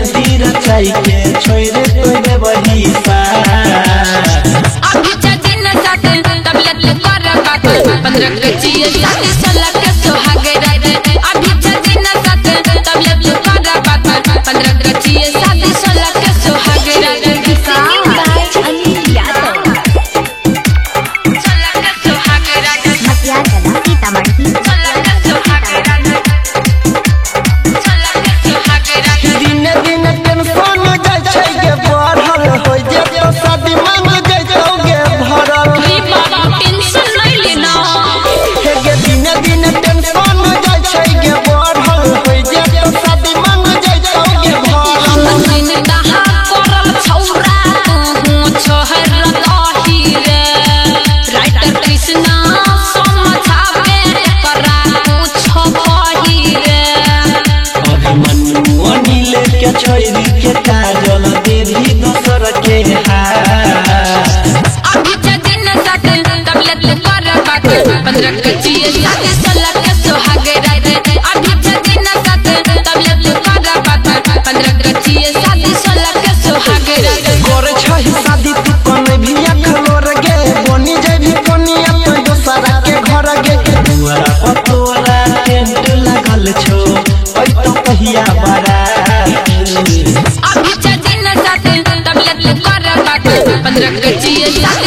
के छोड़े तोरे वही अभी दिन साथ तबलत कर बात 15 कचिए साथ सोलह के सुहाग रात अभी दिन साथ तबलत कर बात 15 कचिए साथ सोलह के सुहाग रात अनिल यादव सोलह के सुहाग रात मतिया कला सीतामढ़ी सोलह के सुहाग रात सोलह के सुहाग रात दिन दिन टेंशन जाय छै के बढ़ल होय जे तो शादी मांग जाय छौगे भरल रे बाबा टेंशन नहीं लेना हे गे दिन दिन टेंशन जाय छै के बढ़ल होय जे तो शादी मांग जाय छौगे भरल दिन दहा करल छौरा तू छोहर रही रे राइटर कृष्णा समझावे करा कुछ कही रे अभिमन्यु अनिल के छोड़ी के काजल देवी दोसर के अभी दिन साथ तबलत कर बात 15 कचिए साथ सोलह के सुहाग रात अभी दिन साथ तबलत कर बात 15 कचिए साथ सोलह के सुहाग रात करे छै शादी तू कन भी अखलोर गे बनी जेबी कनिया तो दोसरा के घर गे दुआरा पर तोरा टेंट लागल छो ओइ तो कहिया बड़ा अभी दिन साथ तबलत कर बात 15 कचिए साथ